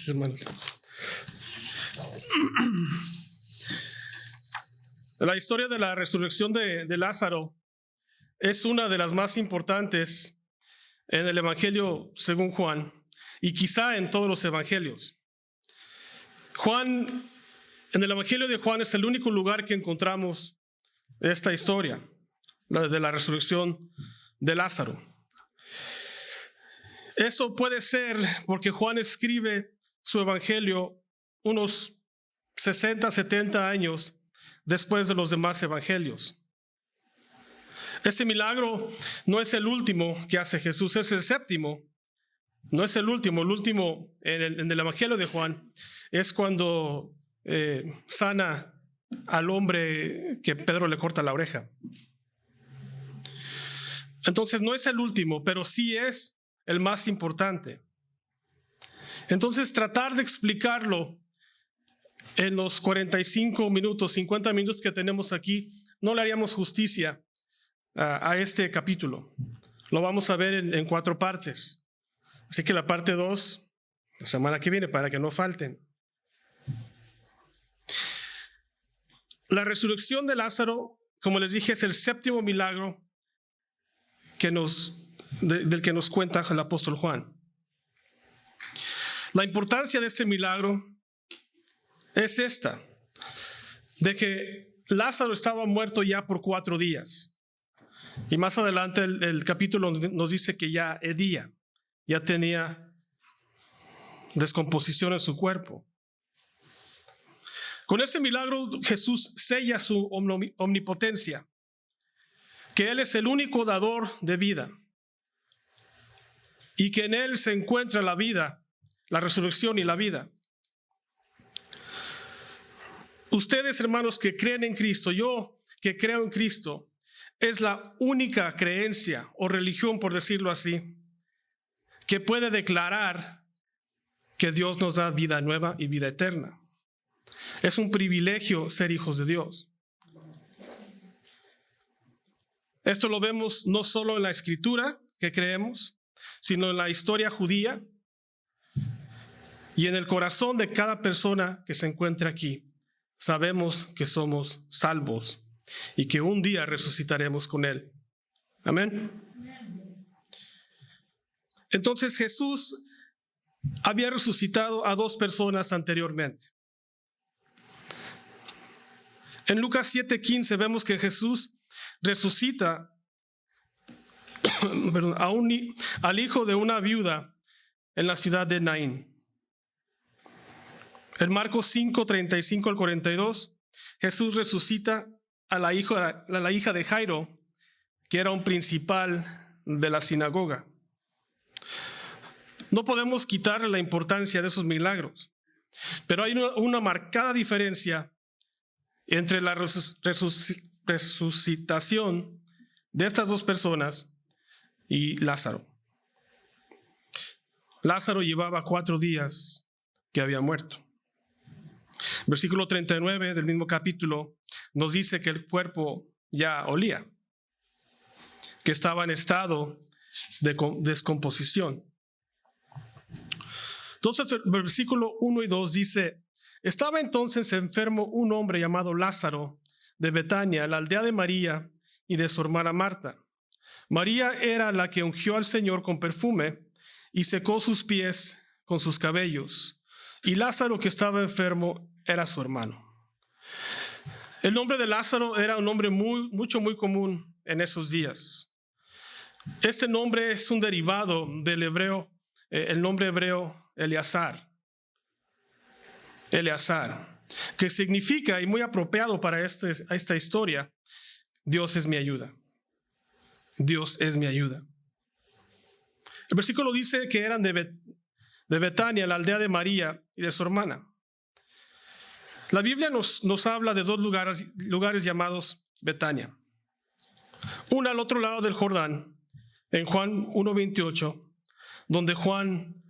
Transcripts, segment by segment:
Gracias, hermanos. La historia de la resurrección de Lázaro es una de las más importantes en el Evangelio según Juan y quizá en todos los evangelios. En el Evangelio de Juan es el único lugar que encontramos esta historia de la resurrección de Lázaro. Eso puede ser porque Juan escribe su evangelio unos 60, 70 años después de los demás evangelios. Este milagro no es el último que hace Jesús, es el séptimo. No es el último. El último en el evangelio de Juan es cuando sana al hombre que Pedro le corta la oreja. Entonces no es el último, pero sí es el más importante. Entonces tratar de explicarlo en los 45 minutos, 50 minutos que tenemos aquí, no le haríamos justicia a este capítulo. Lo vamos a ver en 4 partes. Así que la parte 2, la semana que viene, para que no falten. La resurrección de Lázaro, como les dije, es el séptimo milagro del que nos cuenta el apóstol Juan. La importancia de este milagro es esta, de que Lázaro estaba muerto ya por 4 días. Y más adelante el capítulo nos dice que ya hedía, ya tenía descomposición en su cuerpo. Con ese milagro Jesús sella su omnipotencia, que Él es el único dador de vida y que en Él se encuentra la vida, la resurrección y la vida. Ustedes, hermanos, que creen en Cristo, yo que creo en Cristo, es la única creencia o religión, por decirlo así, que puede declarar que Dios nos da vida nueva y vida eterna. Es un privilegio ser hijos de Dios. Esto lo vemos no solo en la Escritura que creemos, sino en la historia judía y en el corazón de cada persona que se encuentra aquí. Sabemos que somos salvos y que un día resucitaremos con Él. Amén. Entonces Jesús había resucitado a 2 personas anteriormente. En Lucas 7:15 vemos que Jesús resucita al hijo de una viuda en la ciudad de Naín. En Marcos 5:35 al 42, Jesús resucita a la hija de Jairo, que era un principal de la sinagoga. No podemos quitarle la importancia de esos milagros, pero hay una marcada diferencia entre la resucitación de estas 2 personas y Lázaro. Lázaro llevaba 4 días que había muerto. Versículo 39 del mismo capítulo nos dice que el cuerpo ya olía, que estaba en estado de descomposición. Entonces el versículo 1 y 2 dice: estaba entonces enfermo un hombre llamado Lázaro de Betania, la aldea de María y de su hermana Marta. María era la que ungió al Señor con perfume y secó sus pies con sus cabellos. Y Lázaro, que estaba enfermo, era su hermano. El nombre de Lázaro era un nombre muy común en esos días. Este nombre es un derivado del hebreo, el nombre hebreo Eleazar, que significa, y muy apropiado para esta historia, Dios es mi ayuda. Dios es mi ayuda. El versículo dice que eran de Betania, la aldea de María y de su hermana. La Biblia nos habla de 2 lugares llamados Betania. Una al otro lado del Jordán, en Juan 1:28, donde Juan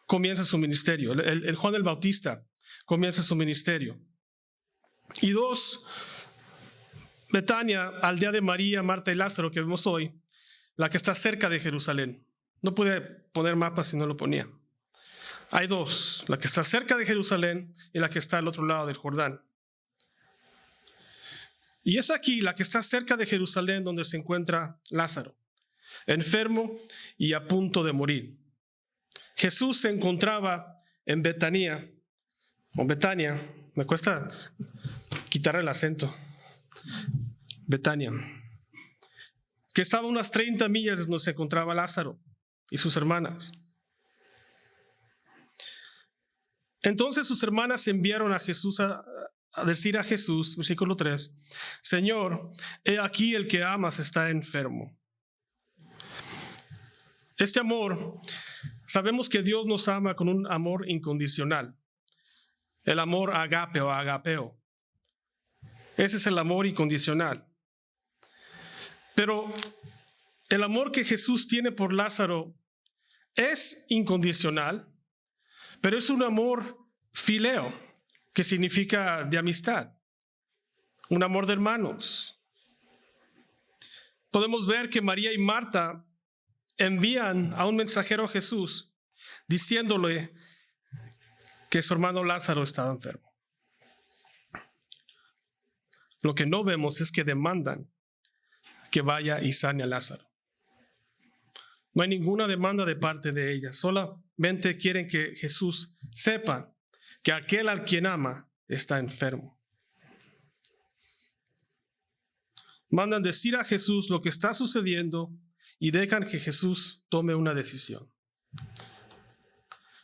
comienza su ministerio. El Juan el Bautista comienza su ministerio. Y 2, Betania, aldea de María, Marta y Lázaro, que vemos hoy, la que está cerca de Jerusalén. No pude poner mapas si no lo ponía. Hay dos, la que está cerca de Jerusalén y la que está al otro lado del Jordán. Y es aquí, la que está cerca de Jerusalén, donde se encuentra Lázaro, enfermo y a punto de morir. Jesús se encontraba en Betania, me cuesta quitar el acento, Betania, que estaba a unas 30 millas de donde se encontraba Lázaro y sus hermanas. Entonces sus hermanas enviaron a Jesús a decir a Jesús, versículo 3, Señor, he aquí el que amas está enfermo. Este amor, sabemos que Dios nos ama con un amor incondicional. El amor agape o agapeo. Ese es el amor incondicional. Pero el amor que Jesús tiene por Lázaro es incondicional, pero es un amor fileo, que significa de amistad, un amor de hermanos. Podemos ver que María y Marta envían a un mensajero a Jesús diciéndole que su hermano Lázaro estaba enfermo. Lo que no vemos es que demandan que vaya y sane a Lázaro. No hay ninguna demanda de parte de ellas, solamente quieren que Jesús sepa que aquel al quien ama está enfermo. Mandan decir a Jesús lo que está sucediendo y dejan que Jesús tome una decisión.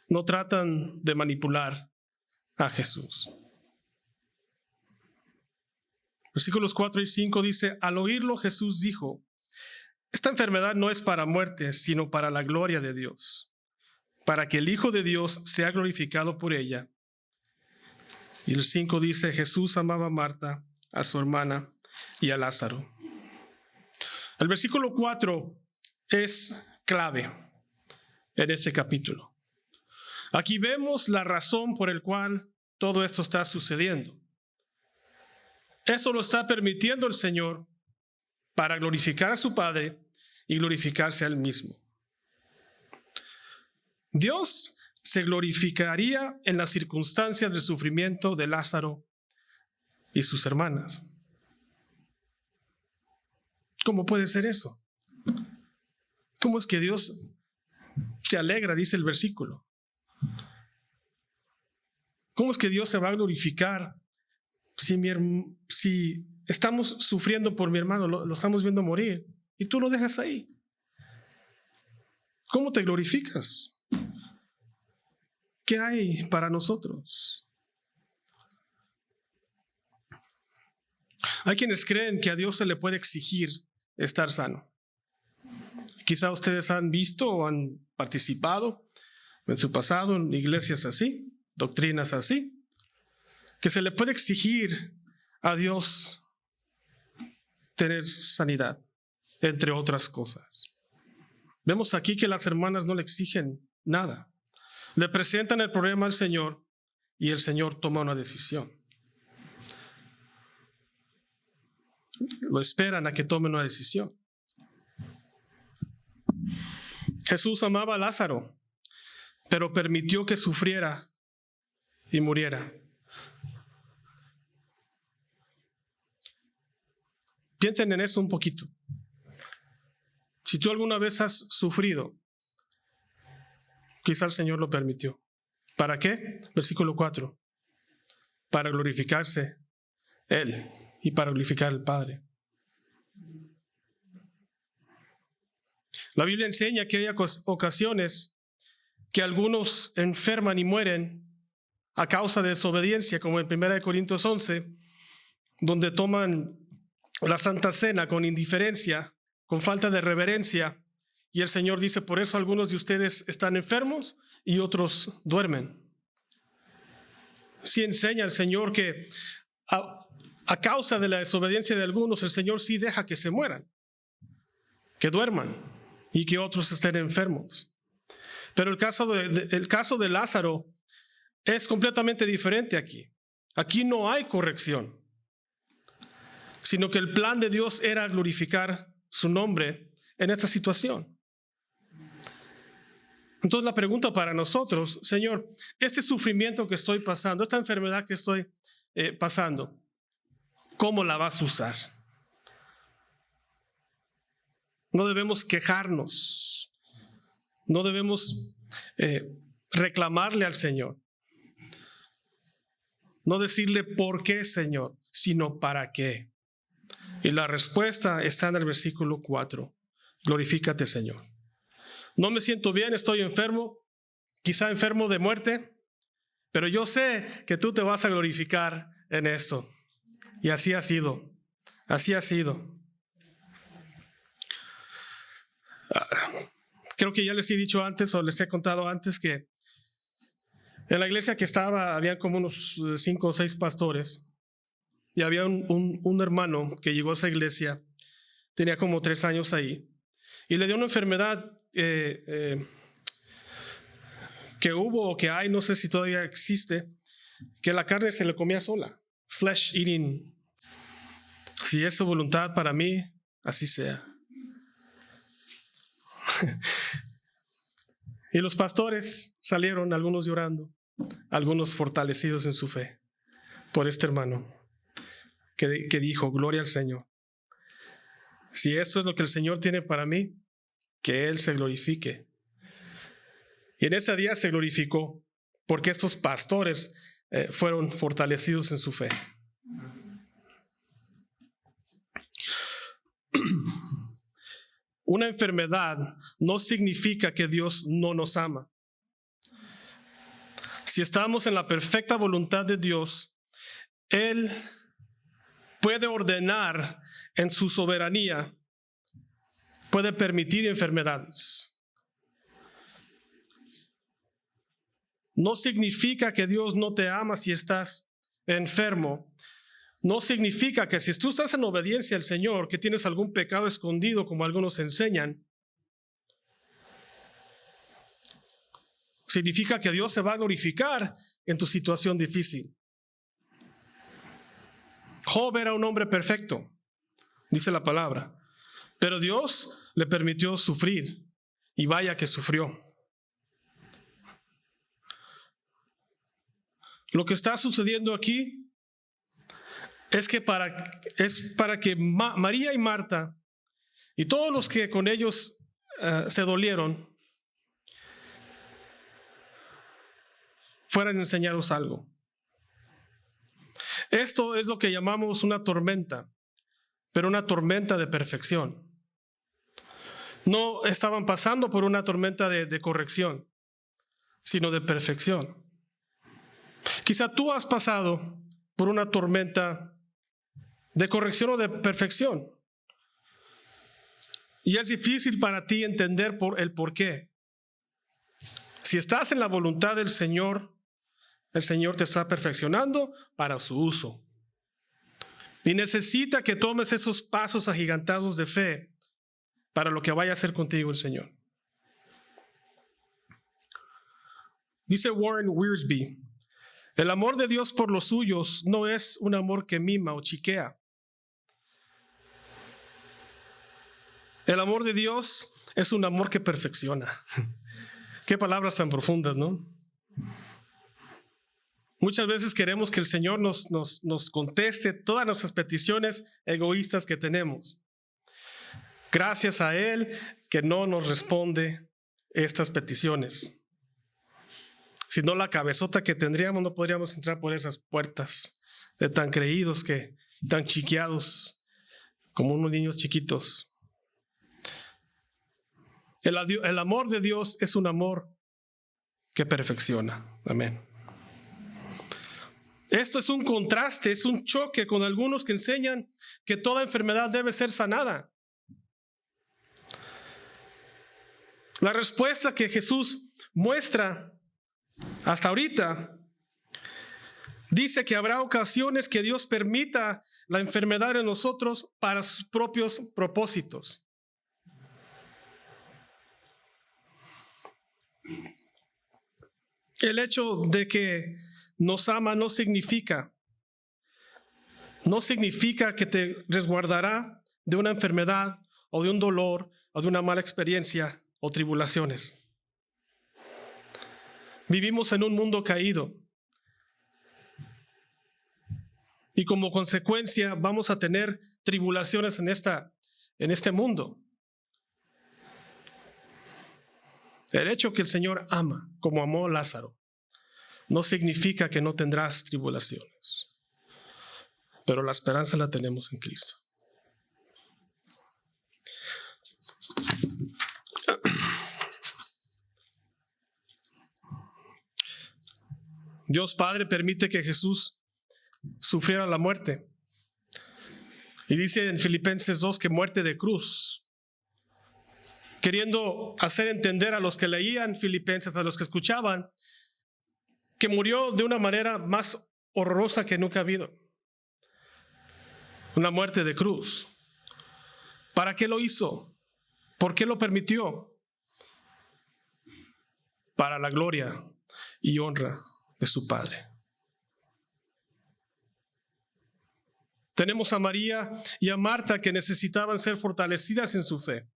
No tratan de manipular a Jesús. Versículos 4 y 5 dice, al oírlo Jesús dijo, esta enfermedad no es para muerte, sino para la gloria de Dios, para que el Hijo de Dios sea glorificado por ella. Y el 5 dice, Jesús amaba a Marta, a su hermana y a Lázaro. El versículo 4 es clave en ese capítulo. Aquí vemos la razón por la cual todo esto está sucediendo. Eso lo está permitiendo el Señor para glorificar a su Padre y glorificarse a Él mismo. Dios se glorificaría en las circunstancias de sufrimiento de Lázaro y sus hermanas. ¿Cómo puede ser eso? ¿Cómo es que Dios se alegra, dice el versículo? ¿Cómo es que Dios se va a glorificar si estamos sufriendo por mi hermano, lo estamos viendo morir y tú lo dejas ahí? ¿Cómo te glorificas? ¿Qué hay para nosotros? Hay quienes creen que a Dios se le puede exigir estar sano. Quizá ustedes han visto o han participado en su pasado en iglesias así, doctrinas así, que se le puede exigir a Dios tener sanidad, entre otras cosas. Vemos aquí que las hermanas no le exigen nada. Le presentan el problema al Señor y el Señor toma una decisión. Lo esperan a que tome una decisión. Jesús amaba a Lázaro, pero permitió que sufriera y muriera. Piensen en eso un poquito. Si tú alguna vez has sufrido, quizá el Señor lo permitió. ¿Para qué? Versículo 4. Para glorificarse Él y para glorificar al Padre. La Biblia enseña que hay ocasiones que algunos enferman y mueren a causa de desobediencia, como en 1 Corintios 11, donde toman la Santa Cena con indiferencia, con falta de reverencia, y el Señor dice, por eso algunos de ustedes están enfermos y otros duermen. Sí enseña el Señor que a causa de la desobediencia de algunos, el Señor sí deja que se mueran, que duerman y que otros estén enfermos. Pero el caso de Lázaro es completamente diferente aquí. Aquí no hay corrección, sino que el plan de Dios era glorificar su nombre en esta situación. Entonces la pregunta para nosotros, Señor, este sufrimiento que estoy pasando, esta enfermedad que estoy pasando, ¿cómo la vas a usar? No debemos quejarnos, no debemos reclamarle al Señor, no decirle por qué, Señor, sino para qué. Y la respuesta está en el versículo 4. Glorifícate, Señor. No me siento bien, estoy enfermo, quizá enfermo de muerte, pero yo sé que tú te vas a glorificar en esto. Y así ha sido, así ha sido. Creo que ya les he dicho antes o les he contado antes que en la iglesia que estaba había como unos 5 o 6 pastores y había un hermano que llegó a esa iglesia, tenía como 3 años ahí y le dio una enfermedad que hubo o que hay, no sé si todavía existe, que la carne se le comía sola, flesh eating. Si es su voluntad para mí, así sea. Y los pastores salieron, algunos llorando, algunos fortalecidos en su fe por este hermano que dijo, gloria al Señor. Si esto es lo que el Señor tiene para mí, que Él se glorifique. Y en ese día se glorificó porque estos pastores fueron fortalecidos en su fe. Una enfermedad no significa que Dios no nos ama. Si estamos en la perfecta voluntad de Dios, Él puede ordenar en su soberanía, puede permitir enfermedades. No significa que Dios no te ama si estás enfermo. No significa que si tú estás en obediencia al Señor, que tienes algún pecado escondido, como algunos enseñan, significa que Dios se va a glorificar en tu situación difícil. Job era un hombre perfecto, dice la palabra, pero Dios le permitió sufrir, y vaya que sufrió. Lo que está sucediendo aquí es para que María y Marta y todos los que con ellos se dolieron fueran enseñados algo. Esto es lo que llamamos una tormenta, pero una tormenta de perfección. No estaban pasando por una tormenta de corrección, sino de perfección. Quizá tú has pasado por una tormenta de corrección o de perfección. Y es difícil para ti entender el por qué. Si estás en la voluntad del Señor, el Señor te está perfeccionando para su uso. Y necesita que tomes esos pasos agigantados de fe para lo que vaya a hacer contigo el Señor. Dice Warren Wiersbe, el amor de Dios por los suyos no es un amor que mima o chiquea. El amor de Dios es un amor que perfecciona. Qué palabras tan profundas, ¿no? Muchas veces queremos que el Señor nos conteste todas nuestras peticiones egoístas que tenemos. Gracias a Él que no nos responde estas peticiones. Si no, la cabezota que tendríamos no podríamos entrar por esas puertas de tan creídos tan chiqueados como unos niños chiquitos. El amor de Dios es un amor que perfecciona. Amén. Esto es un contraste, es un choque con algunos que enseñan que toda enfermedad debe ser sanada. La respuesta que Jesús muestra hasta ahorita dice que habrá ocasiones que Dios permita la enfermedad en nosotros para sus propios propósitos. El hecho de que nos ama no significa que te resguardará de una enfermedad o de un dolor o de una mala experiencia o tribulaciones. Vivimos en un mundo caído. Y como consecuencia vamos a tener tribulaciones en este mundo. El hecho que el Señor ama, como amó a Lázaro, no significa que no tendrás tribulaciones. Pero la esperanza la tenemos en Cristo. Dios Padre permite que Jesús sufriera la muerte. Y dice en Filipenses 2 que muerte de cruz. Queriendo hacer entender a los que leían Filipenses, a los que escuchaban, que murió de una manera más horrorosa que nunca ha habido. Una muerte de cruz. ¿Para qué lo hizo? ¿Por qué lo permitió? Para la gloria y honra de su Padre. Tenemos a María y a Marta que necesitaban ser fortalecidas en su fe.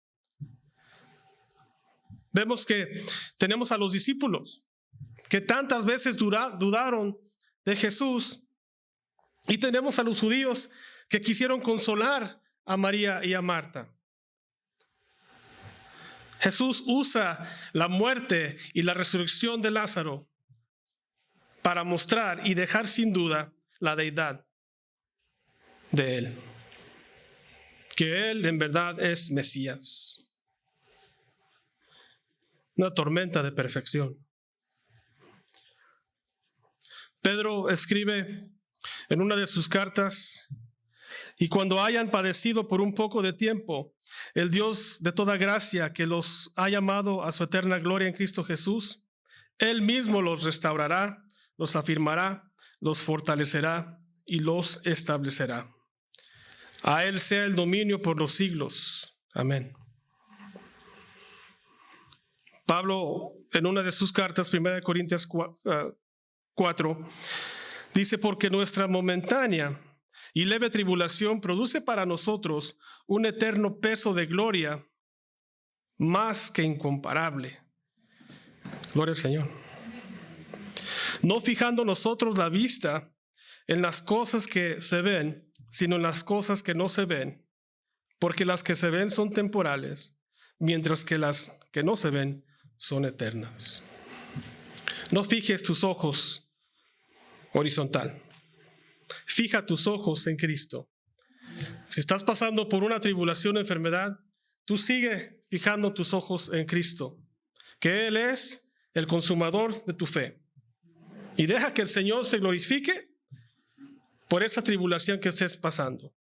Vemos que tenemos a los discípulos que tantas veces dudaron de Jesús, y tenemos a los judíos que quisieron consolar a María y a Marta. Jesús usa la muerte y la resurrección de Lázaro para mostrar y dejar sin duda la deidad de Él, que Él en verdad es Mesías. Una tormenta de perfección. Pedro escribe en una de sus cartas: y cuando hayan padecido por un poco de tiempo, el Dios de toda gracia, que los ha llamado a su eterna gloria en Cristo Jesús, Él mismo los restaurará, los afirmará, los fortalecerá y los establecerá. A Él sea el dominio por los siglos. Amén. Pablo, en una de sus cartas, 1 Corintios 4, dice: porque nuestra momentánea y leve tribulación produce para nosotros un eterno peso de gloria más que incomparable. Gloria al Señor. No fijando nosotros la vista en las cosas que se ven, sino en las cosas que no se ven, porque las que se ven son temporales, mientras que las que no se ven son eternas. No fijes tus ojos horizontal. Fija tus ojos en Cristo. Si estás pasando por una tribulación o enfermedad, tú sigue fijando tus ojos en Cristo, que Él es el consumador de tu fe. Y deja que el Señor se glorifique por esa tribulación que estés pasando.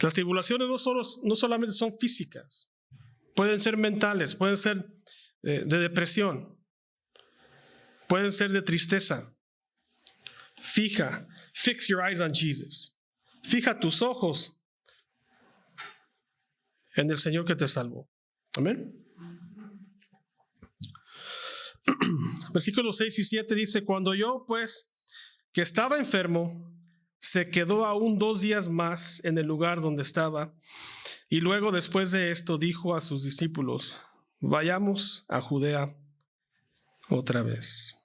Las tribulaciones no solamente son físicas, pueden ser mentales, pueden ser de depresión, pueden ser de tristeza. Fix your eyes on Jesus. Fija tus ojos en el Señor que te salvó. Amén. Versículos 6 y 7 dice: cuando yo, pues, que estaba enfermo, se quedó aún 2 días más en el lugar donde estaba, y luego, después de esto, dijo a sus discípulos: vayamos a Judea otra vez.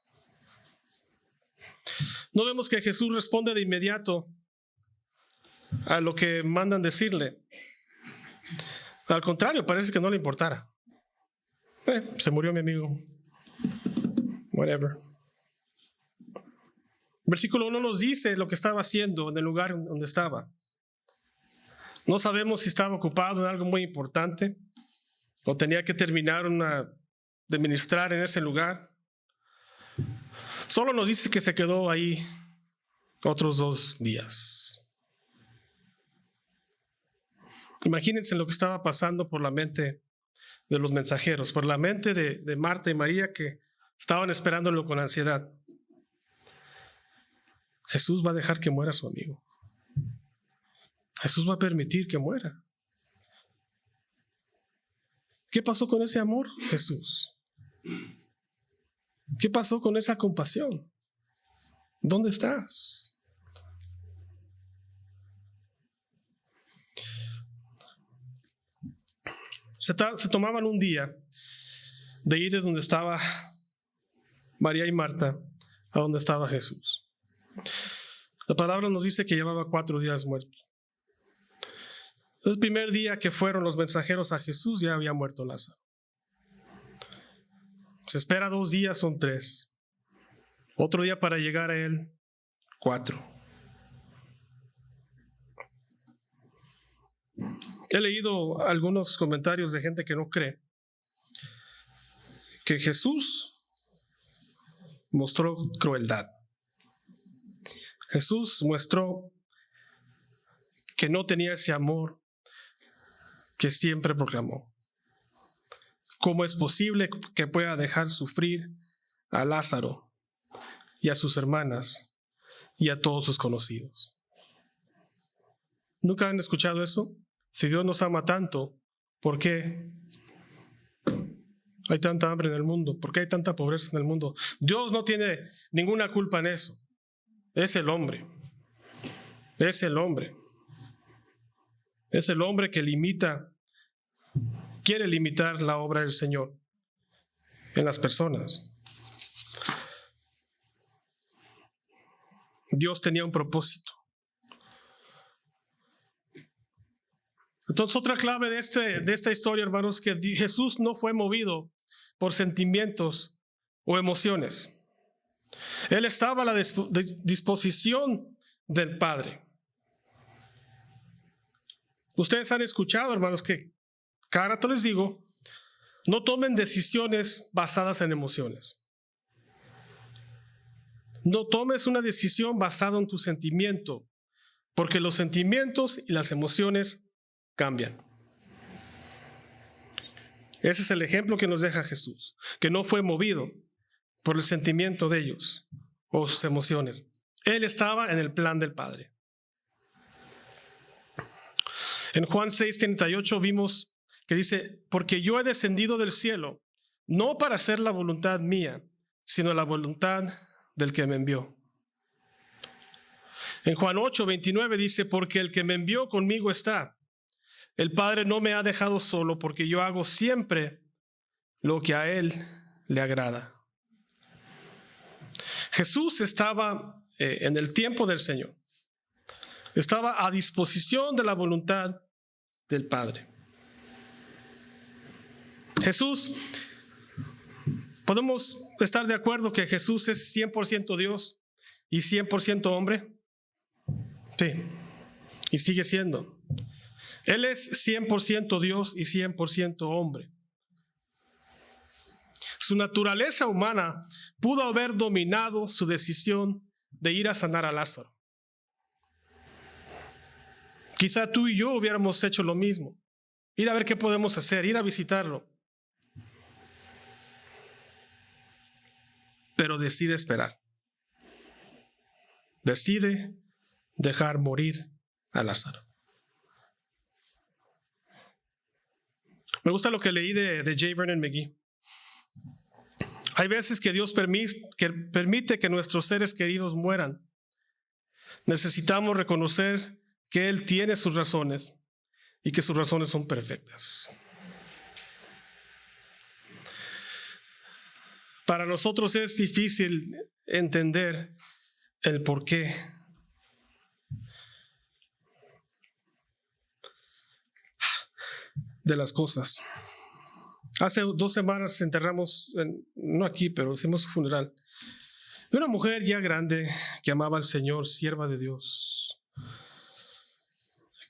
No vemos que Jesús responde de inmediato a lo que mandan decirle. Al contrario, parece que no le importara. Se murió mi amigo. Whatever. Versículo 1 nos dice lo que estaba haciendo en el lugar donde estaba. No sabemos si estaba ocupado en algo muy importante o tenía que terminar de ministrar en ese lugar. Solo nos dice que se quedó ahí otros 2 días. Imagínense lo que estaba pasando por la mente de los mensajeros, por la mente de Marta y María, que estaban esperándolo con ansiedad. Jesús va a dejar que muera su amigo. Jesús va a permitir que muera. ¿Qué pasó con ese amor, Jesús? ¿Qué pasó con esa compasión? ¿Dónde estás? Se tomaban un día de ir de donde estaba María y Marta a donde estaba Jesús. La palabra nos dice que llevaba 4 días muerto. El primer día que fueron los mensajeros a Jesús ya había muerto Lázaro. Se espera 2 días, son 3. Otro día para llegar a él, 4. He leído algunos comentarios de gente que no cree que Jesús mostró crueldad. Jesús mostró que no tenía ese amor que siempre proclamó. ¿Cómo es posible que pueda dejar sufrir a Lázaro y a sus hermanas y a todos sus conocidos? ¿Nunca han escuchado eso? Si Dios nos ama tanto, ¿por qué hay tanta hambre en el mundo? ¿Por qué hay tanta pobreza en el mundo? Dios no tiene ninguna culpa en eso. Es el hombre. Es el hombre. Es el hombre que quiere limitar la obra del Señor en las personas. Dios tenía un propósito. Entonces, otra clave de esta historia, hermanos, que Jesús no fue movido por sentimientos o emociones. Él estaba a la disposición del Padre. Ustedes han escuchado, hermanos, que cada rato les digo, no tomen decisiones basadas en emociones. No tomes una decisión basada en tu sentimiento, porque los sentimientos y las emociones cambian. Ese es el ejemplo que nos deja Jesús, que no fue movido por el sentimiento de ellos o sus emociones. Él estaba en el plan del Padre. En Juan 6:38 vimos que dice, porque yo he descendido del cielo, no para hacer la voluntad mía, sino la voluntad del que me envió. En Juan 8:29 dice, porque el que me envió conmigo está. El Padre no me ha dejado solo, porque yo hago siempre lo que a Él le agrada. Jesús estaba en el tiempo del Señor. Estaba a disposición de la voluntad del Padre. Jesús, ¿podemos estar de acuerdo que Jesús es 100% Dios y 100% hombre? Sí, y sigue siendo. Él es 100% Dios y 100% hombre. Su naturaleza humana pudo haber dominado su decisión de ir a sanar a Lázaro. Quizá tú y yo hubiéramos hecho lo mismo. Ir a ver qué podemos hacer, ir a visitarlo. Pero decide esperar. Decide dejar morir a Lázaro. Me gusta lo que leí de J. Vernon McGee. Hay veces que Dios permite que nuestros seres queridos mueran. Necesitamos reconocer que Él tiene sus razones y que sus razones son perfectas. Para nosotros es difícil entender el porqué. De las cosas. Hace 2 semanas enterramos, no aquí, pero hicimos su funeral, de una mujer ya grande que amaba al Señor, sierva de Dios,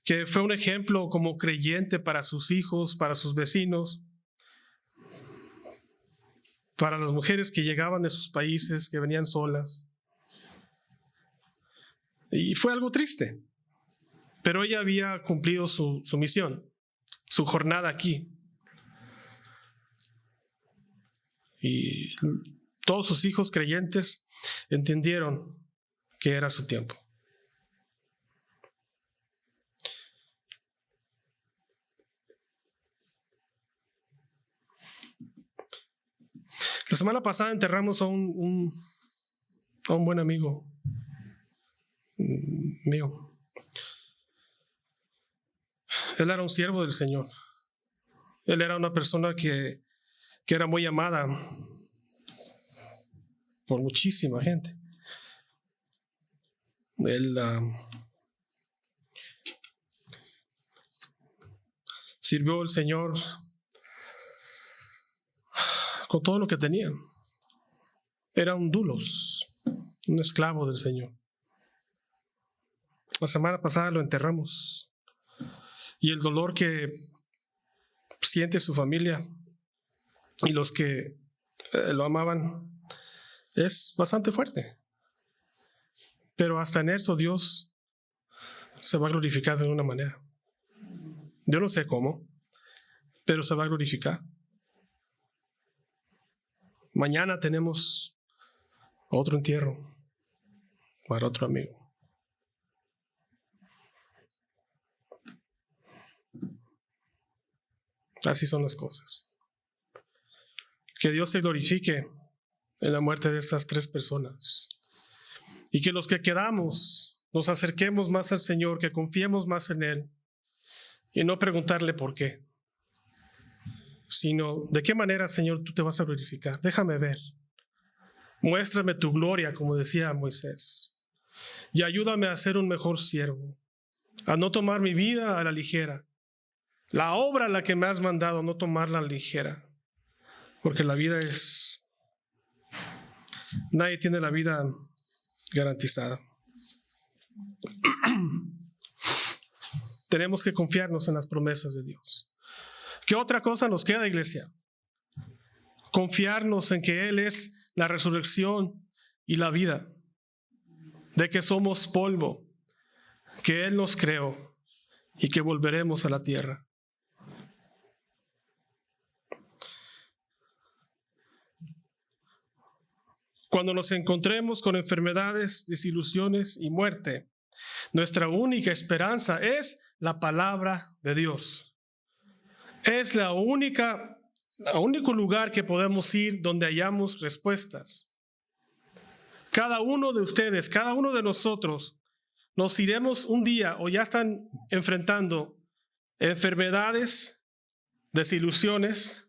que fue un ejemplo como creyente para sus hijos, para sus vecinos, para las mujeres que llegaban de sus países, que venían solas. Y fue algo triste, pero ella había cumplido su misión, su jornada aquí. Y todos sus hijos creyentes entendieron que era su tiempo. La semana pasada enterramos a un buen amigo mío. Él era un siervo del Señor. Él era una persona que que era muy amada por muchísima gente. Él sirvió al Señor con todo lo que tenía. Era un doulos, un esclavo del Señor. La semana pasada lo enterramos. Y el dolor que siente su familia y los que lo amaban es bastante fuerte. Pero hasta en eso Dios se va a glorificar de una manera. Yo no sé cómo, pero se va a glorificar. Mañana tenemos otro entierro para otro amigo. Así son las cosas. Que Dios se glorifique en la muerte de estas 3 personas. Y que los que quedamos nos acerquemos más al Señor, que confiemos más en Él. Y no preguntarle por qué, sino de qué manera, Señor, tú te vas a glorificar. Déjame ver. Muéstrame tu gloria, como decía Moisés. Y ayúdame a ser un mejor siervo, a no tomar mi vida a la ligera. La obra a la que me has mandado, no tomarla a la ligera. Porque la vida es... Nadie tiene la vida garantizada. Tenemos que confiarnos en las promesas de Dios. ¿Qué otra cosa nos queda, iglesia? Confiarnos en que Él es la resurrección y la vida, de que somos polvo, que Él nos creó y que volveremos a la tierra. Cuando nos encontremos con enfermedades, desilusiones y muerte, nuestra única esperanza es la palabra de Dios. Es el único lugar que podemos ir donde hallamos respuestas. Cada uno de ustedes, cada uno de nosotros, nos iremos un día o ya están enfrentando enfermedades, desilusiones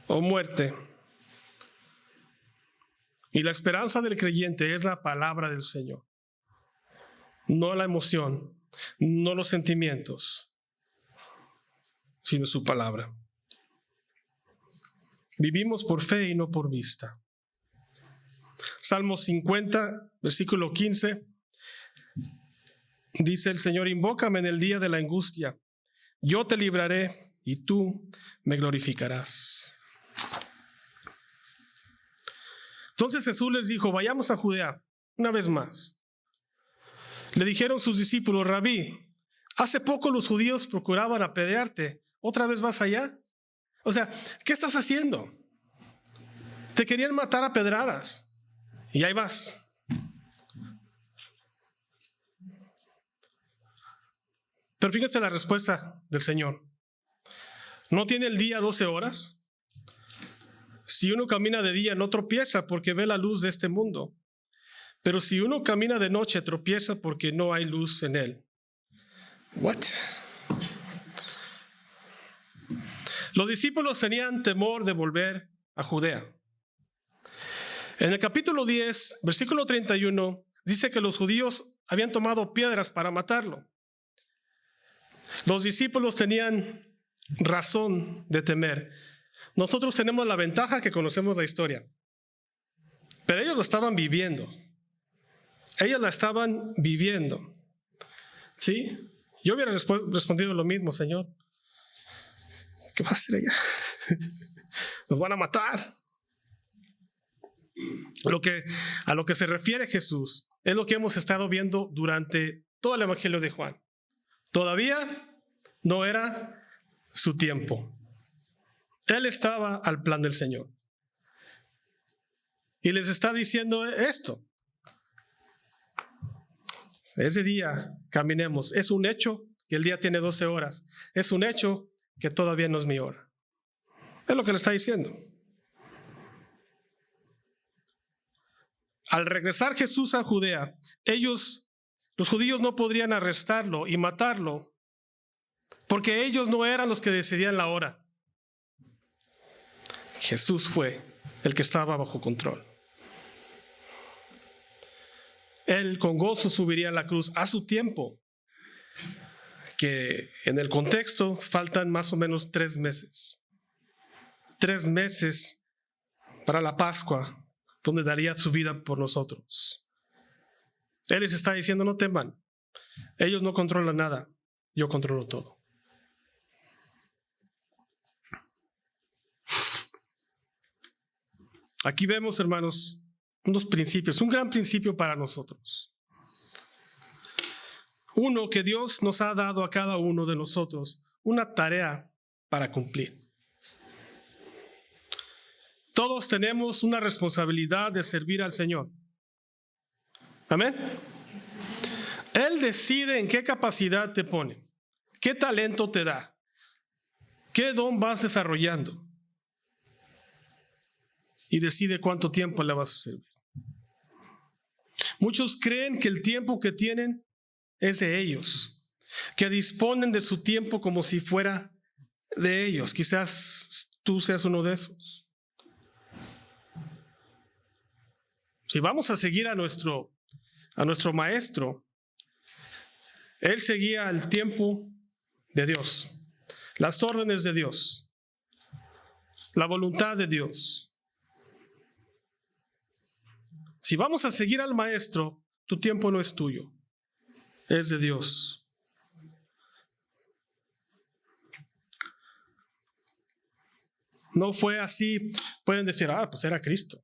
o muerte. Y la esperanza del creyente es la palabra del Señor. No la emoción, no los sentimientos, sino su palabra. Vivimos por fe y no por vista. Salmo 50, versículo 15, dice el Señor: invócame en el día de la angustia, yo te libraré y tú me glorificarás. Entonces Jesús les dijo: vayamos a Judea una vez más. Le dijeron sus discípulos: Rabí, hace poco los judíos procuraban apedrearte, ¿otra vez vas allá? O sea, ¿qué estás haciendo? Te querían matar a pedradas y ahí vas. Pero fíjense la respuesta del Señor. ¿No tiene el día 12 horas? Si uno camina de día no tropieza porque ve la luz de este mundo. Pero si uno camina de noche tropieza porque no hay luz en él. What? Los discípulos tenían temor de volver a Judea. En el capítulo 10, versículo 31, dice que los judíos habían tomado piedras para matarlo. Los discípulos tenían razón de temer. Nosotros tenemos la ventaja que conocemos la historia, pero ellos la estaban viviendo. Ellos la estaban viviendo. ¿Sí? Yo hubiera respondido lo mismo: Señor, ¿qué va a hacer allá? Nos van a matar. A lo que se refiere Jesús es lo que hemos estado viendo durante todo el Evangelio de Juan. Todavía no era su tiempo. Él estaba al plan del Señor. Y les está diciendo esto: ese día caminemos. Es un hecho que el día tiene 12 horas. Es un hecho que todavía no es mi hora. Es lo que le está diciendo. Al regresar Jesús a Judea, los judíos no podrían arrestarlo y matarlo, porque ellos no eran los que decidían la hora. Jesús fue el que estaba bajo control. Él con gozo subiría a la cruz a su tiempo, que en el contexto faltan más o menos 3 meses. 3 meses para la Pascua, donde daría su vida por nosotros. Él les está diciendo, no teman, ellos no controlan nada, yo controlo todo. Aquí vemos, hermanos, unos principios, un gran principio para nosotros. Uno, que Dios nos ha dado a cada uno de nosotros una tarea para cumplir. Todos tenemos una responsabilidad de servir al Señor. Amén. Él decide en qué capacidad te pone, qué talento te da, qué don vas desarrollando, y decide cuánto tiempo le vas a servir. Muchos creen que el tiempo que tienen es de ellos, que disponen de su tiempo como si fuera de ellos. Quizás tú seas uno de esos. Si vamos a seguir a nuestro maestro, él seguía el tiempo de Dios, las órdenes de Dios, la voluntad de Dios. Si vamos a seguir al maestro, tu tiempo no es tuyo, es de Dios. No fue así, pueden decir, pues era Cristo.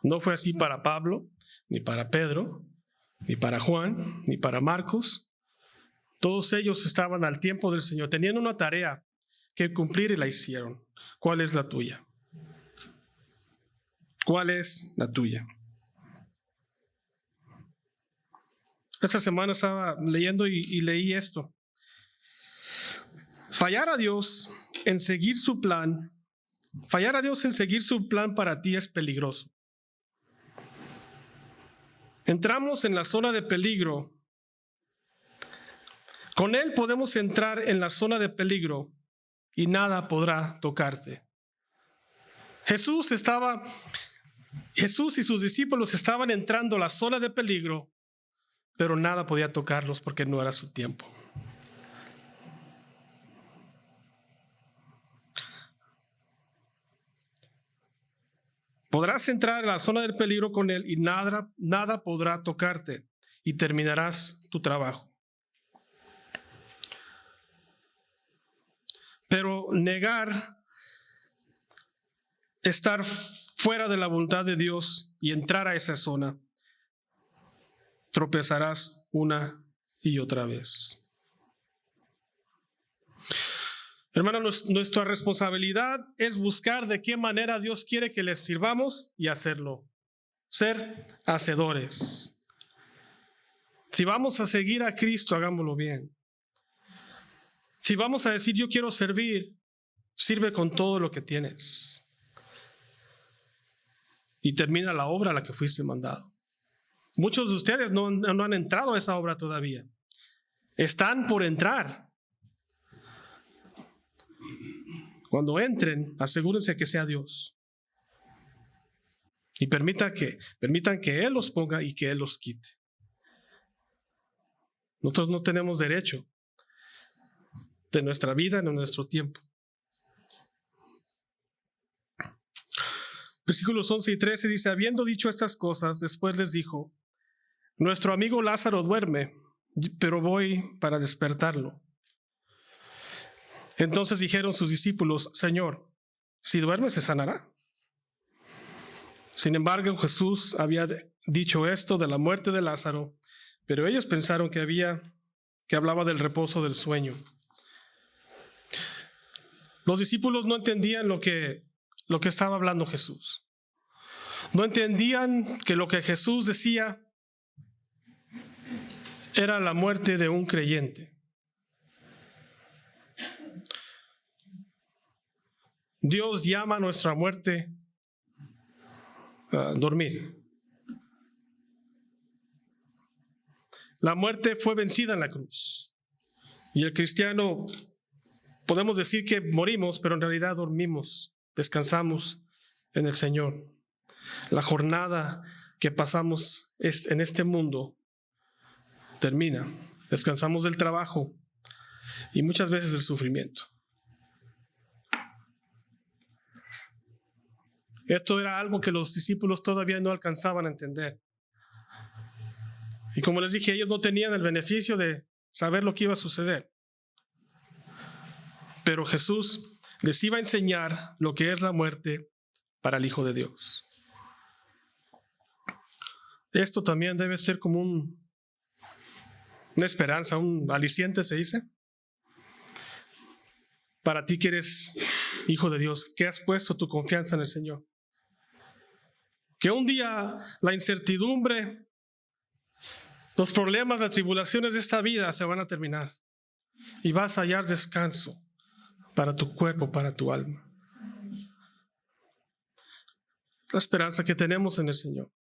No fue así para Pablo, ni para Pedro, ni para Juan, ni para Marcos. Todos ellos estaban al tiempo del Señor, tenían una tarea que cumplir y la hicieron. ¿Cuál es la tuya? ¿Cuál es la tuya? Esta semana estaba leyendo y leí esto. Fallar a Dios en seguir su plan para ti es peligroso. Entramos en la zona de peligro. Con Él podemos entrar en la zona de peligro y nada podrá tocarte. Jesús y sus discípulos estaban entrando a la zona de peligro, pero nada podía tocarlos porque no era su tiempo. Podrás entrar a la zona del peligro con Él y nada podrá tocarte y terminarás tu trabajo. Pero negar, estar fuera de la voluntad de Dios y entrar a esa zona, tropezarás una y otra vez. Hermanos, nuestra responsabilidad es buscar de qué manera Dios quiere que les sirvamos y hacerlo. Ser hacedores. Si vamos a seguir a Cristo, hagámoslo bien. Si vamos a decir yo quiero servir, sirve con todo lo que tienes. Y termina la obra a la que fuiste mandado. Muchos de ustedes no han entrado a esa obra todavía. Están por entrar. Cuando entren, asegúrense que sea Dios. Y permitan que Él los ponga y que Él los quite. Nosotros no tenemos derecho de nuestra vida en nuestro tiempo. Versículos 11 y 13 dice, habiendo dicho estas cosas, después les dijo, nuestro amigo Lázaro duerme, pero voy para despertarlo. Entonces dijeron sus discípulos, Señor, si duerme se sanará. Sin embargo, Jesús había dicho esto de la muerte de Lázaro, pero ellos pensaron que hablaba del reposo del sueño. Los discípulos no entendían lo que estaba hablando Jesús. No entendían que lo que Jesús decía era la muerte de un creyente. Dios llama a nuestra muerte a dormir. La muerte fue vencida en la cruz. Y el cristiano podemos decir que morimos, pero en realidad dormimos, descansamos en el Señor. La jornada que pasamos en este mundo termina. Descansamos del trabajo y muchas veces del sufrimiento. Esto era algo que los discípulos todavía no alcanzaban a entender. Y como les dije, ellos no tenían el beneficio de saber lo que iba a suceder. Pero Jesús les iba a enseñar lo que es la muerte para el Hijo de Dios. Esto también debe ser como una esperanza, un aliciente, se dice. Para ti que eres hijo de Dios, que has puesto tu confianza en el Señor. Que un día la incertidumbre, los problemas, las tribulaciones de esta vida se van a terminar. Y vas a hallar descanso para tu cuerpo, para tu alma. La esperanza que tenemos en el Señor.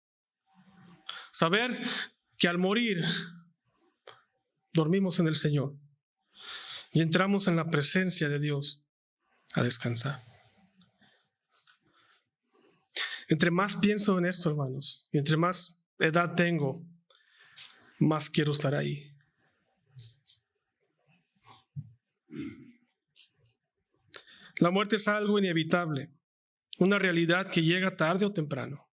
Saber que al morir dormimos en el Señor y entramos en la presencia de Dios a descansar. Entre más pienso en esto, hermanos, y entre más edad tengo, más quiero estar ahí. La muerte es algo inevitable, una realidad que llega tarde o temprano.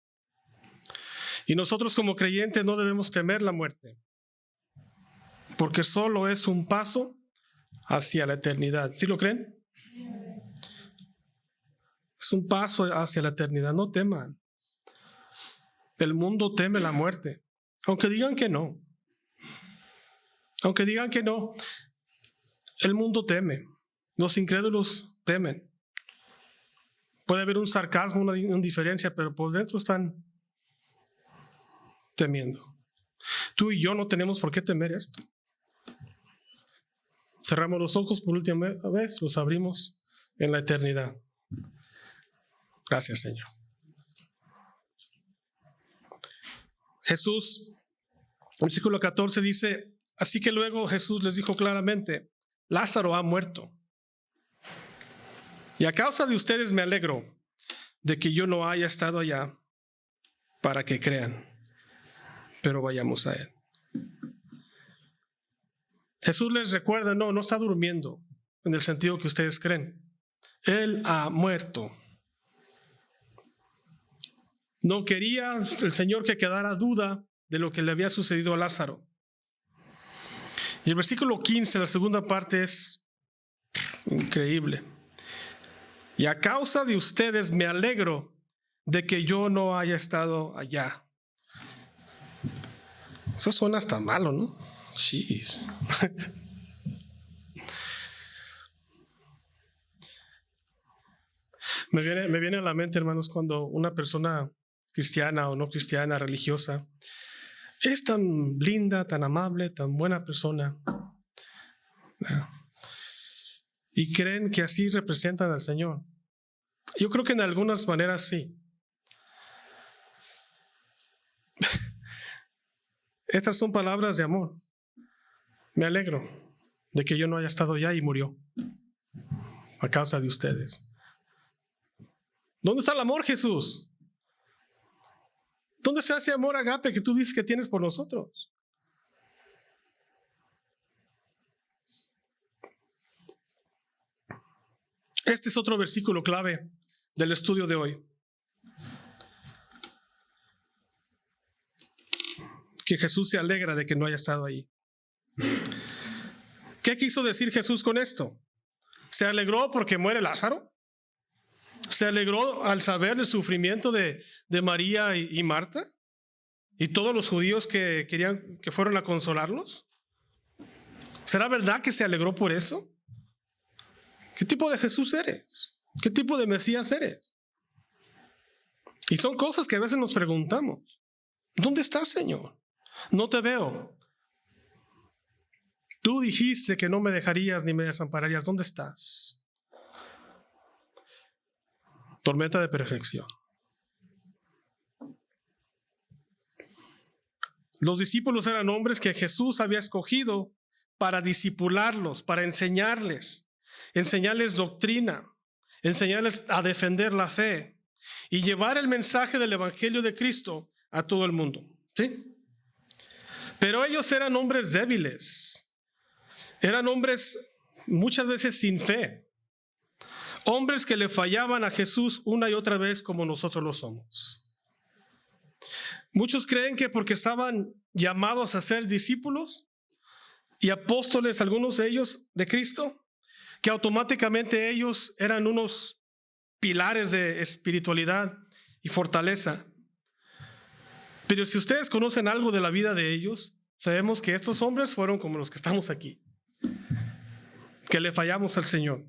Y nosotros como creyentes no debemos temer la muerte, porque solo es un paso hacia la eternidad. ¿Sí lo creen? Es un paso hacia la eternidad. No teman. El mundo teme la muerte, aunque digan que no. Aunque digan que no, el mundo teme. Los incrédulos temen. Puede haber un sarcasmo, una indiferencia, pero por dentro están temiendo. Tú y yo no tenemos por qué temer esto. Cerramos los ojos por última vez, los abrimos en la eternidad. Gracias, Señor. Jesús, versículo 14 dice, así que luego Jesús les dijo claramente, Lázaro ha muerto. Y a causa de ustedes me alegro de que yo no haya estado allá para que crean. Pero vayamos a él. Jesús les recuerda, no está durmiendo en el sentido que ustedes creen. Él ha muerto. No quería el Señor que quedara duda de lo que le había sucedido a Lázaro. Y el versículo 15, la segunda parte, es increíble. Y a causa de ustedes me alegro de que yo no haya estado allá. Eso suena hasta malo, ¿no? Jeez. Me viene a la mente, hermanos, cuando una persona cristiana o no cristiana, religiosa, es tan linda, tan amable, tan buena persona, y creen que así representan al Señor. Yo creo que en algunas maneras sí. Estas son palabras de amor. Me alegro de que yo no haya estado allá y murió a causa de ustedes. ¿Dónde está el amor, Jesús? ¿Dónde está ese amor agape que tú dices que tienes por nosotros? Este es otro versículo clave del estudio de hoy. Que Jesús se alegra de que no haya estado ahí. ¿Qué quiso decir Jesús con esto? ¿Se alegró porque muere Lázaro? ¿Se alegró al saber del sufrimiento de María y Marta? ¿Y todos los judíos que querían que fueron a consolarlos? ¿Será verdad que se alegró por eso? ¿Qué tipo de Jesús eres? ¿Qué tipo de Mesías eres? Y son cosas que a veces nos preguntamos. ¿Dónde estás, Señor? No te veo. Tú dijiste que no me dejarías ni me desampararías. ¿Dónde estás? Tormenta de perfección. Los discípulos eran hombres que Jesús había escogido para discipularlos, para enseñarles, enseñarles doctrina, enseñarles a defender la fe y llevar el mensaje del Evangelio de Cristo a todo el mundo. ¿Sí? Pero ellos eran hombres débiles, eran hombres muchas veces sin fe, hombres que le fallaban a Jesús una y otra vez como nosotros lo somos. Muchos creen que porque estaban llamados a ser discípulos y apóstoles, algunos de ellos de Cristo, que automáticamente ellos eran unos pilares de espiritualidad y fortaleza. Pero si ustedes conocen algo de la vida de ellos, sabemos que estos hombres fueron como los que estamos aquí, que le fallamos al Señor.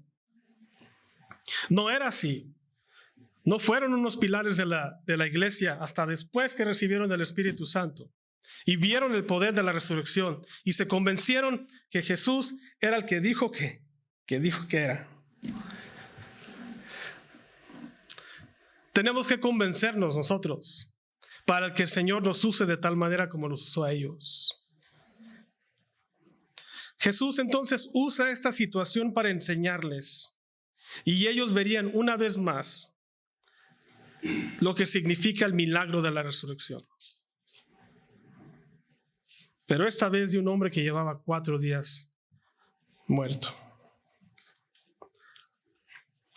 No era así. No fueron unos pilares de la iglesia hasta después que recibieron el Espíritu Santo y vieron el poder de la resurrección y se convencieron que Jesús era el que dijo que era. Tenemos que convencernos nosotros para que el Señor nos use de tal manera como los usó a ellos. Jesús entonces usa esta situación para enseñarles y ellos verían una vez más lo que significa el milagro de la resurrección. Pero esta vez de un hombre que llevaba 4 días muerto.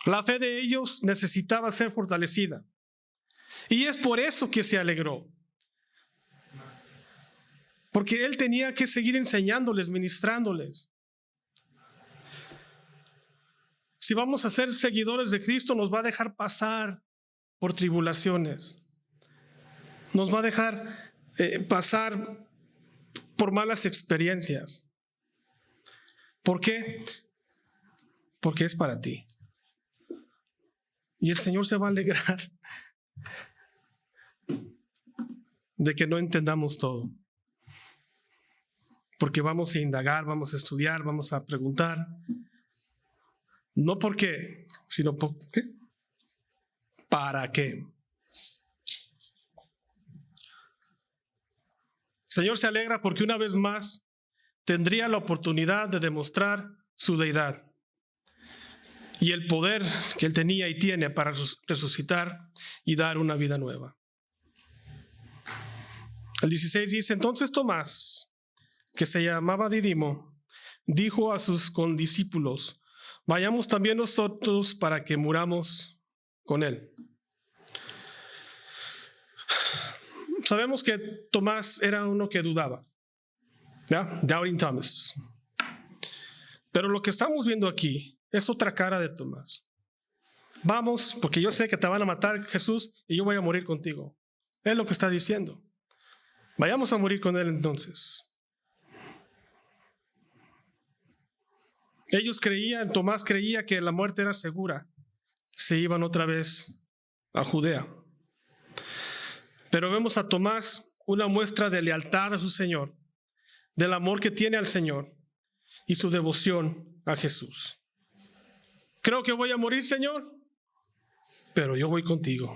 La fe de ellos necesitaba ser fortalecida. Y es por eso que se alegró. Porque él tenía que seguir enseñándoles, ministrándoles. Si vamos a ser seguidores de Cristo, nos va a dejar pasar por tribulaciones. Nos va a dejar pasar por malas experiencias. ¿Por qué? Porque es para ti. Y el Señor se va a alegrar de que no entendamos todo. Porque vamos a indagar, vamos a estudiar, vamos a preguntar. No por qué, sino por qué. ¿Para qué? El Señor se alegra porque una vez más tendría la oportunidad de demostrar su deidad y el poder que él tenía y tiene para resucitar y dar una vida nueva. El 16 dice: entonces Tomás, que se llamaba Didimo, dijo a sus condiscípulos: vayamos también nosotros para que muramos con él. Sabemos que Tomás era uno que dudaba, ¿ya? Doubting Thomas. Pero lo que estamos viendo aquí es otra cara de Tomás. Vamos, porque yo sé que te van a matar, Jesús, y yo voy a morir contigo. Es lo que está diciendo. Vayamos a morir con él entonces. Ellos creían, Tomás creía que la muerte era segura. Se iban otra vez a Judea. Pero vemos a Tomás una muestra de lealtad a su Señor, del amor que tiene al Señor y su devoción a Jesús. Creo que voy a morir, Señor, pero yo voy contigo.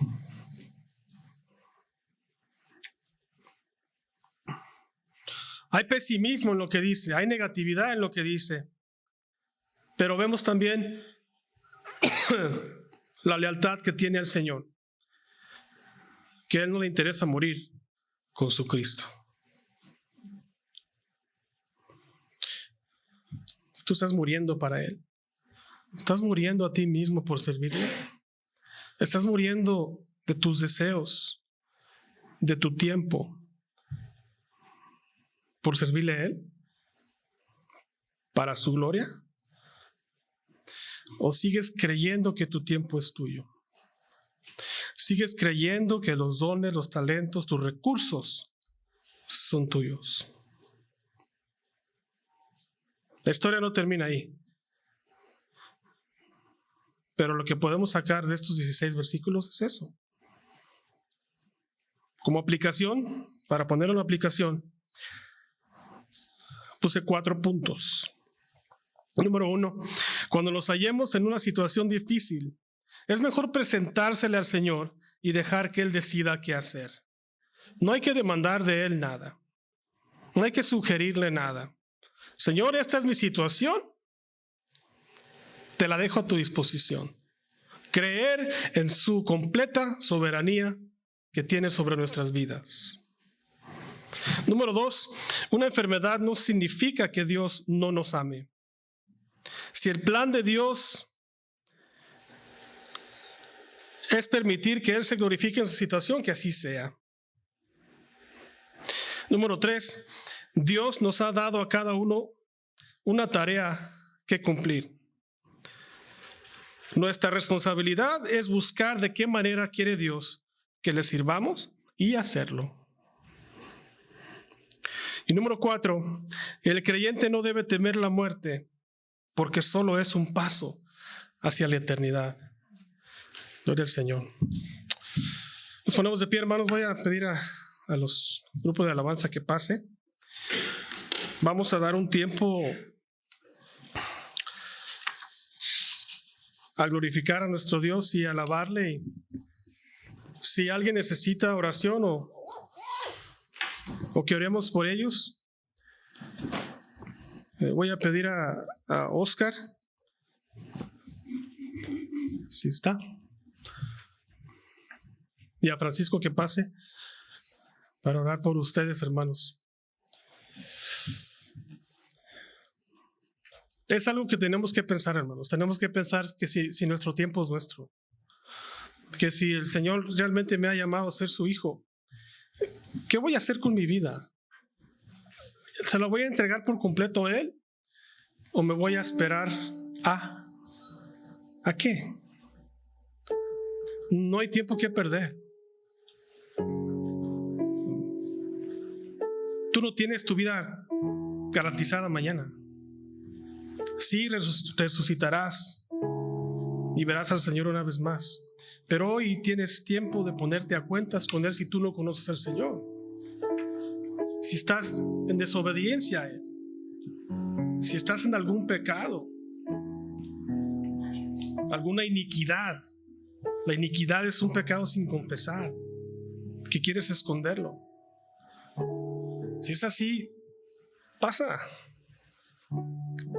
Hay pesimismo en lo que dice, hay negatividad en lo que dice, pero vemos también la lealtad que tiene al Señor, que a él no le interesa morir con su Cristo. Tú estás muriendo para él. Estás muriendo a ti mismo por servirle. Estás muriendo de tus deseos, de tu tiempo, por servirle a él, para su gloria. ¿O sigues creyendo que tu tiempo es tuyo? ¿Sigues creyendo que los dones, los talentos, tus recursos son tuyos? La historia no termina ahí. Pero lo que podemos sacar de estos 16 versículos es eso. Como aplicación, para poner una aplicación, puse 4 puntos. Número 1, cuando nos hallemos en una situación difícil, es mejor presentársele al Señor y dejar que Él decida qué hacer. No hay que demandar de Él nada. No hay que sugerirle nada. Señor, esta es mi situación. te la dejo a tu disposición. Creer en su completa soberanía que tiene sobre nuestras vidas. Número 2, una enfermedad no significa que Dios no nos ame. Si el plan de Dios es permitir que Él se glorifique en su situación, que así sea. Número 3, Dios nos ha dado a cada uno una tarea que cumplir. Nuestra responsabilidad es buscar de qué manera quiere Dios que le sirvamos y hacerlo. Y número 4, el creyente no debe temer la muerte porque solo es un paso hacia la eternidad. Gloria al Señor. Nos ponemos de pie, hermanos. Voy a pedir a los grupos de alabanza que pase. Vamos a dar un tiempo a glorificar a nuestro Dios y a alabarle. Y si alguien necesita oración o que oremos por ellos, voy a pedir a Oscar, si está, y a Francisco que pase para orar por ustedes, hermanos. Es algo que tenemos que pensar, hermanos. Tenemos que pensar que si nuestro tiempo es nuestro, que si el Señor realmente me ha llamado a ser su hijo, ¿qué voy a hacer con mi vida? ¿Se lo voy a entregar por completo a Él? ¿O me voy a esperar a qué? No hay tiempo que perder. Tú no tienes tu vida garantizada mañana. Sí, resucitarás y verás al Señor una vez más. Pero hoy tienes tiempo de ponerte a cuentas con Él si tú no conoces al Señor. Si estás en desobediencia a Él, si estás en algún pecado, alguna iniquidad. La iniquidad es un pecado sin confesar, que quieres esconderlo. Si es así, pasa.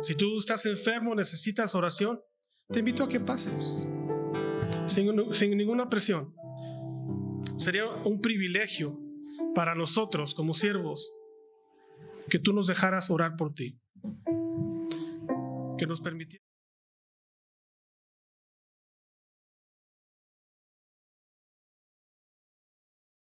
Si tú estás enfermo, necesitas oración, te invito a que pases, sin ninguna presión. Sería un privilegio para nosotros como siervos que tú nos dejaras orar por ti, que nos permitieras.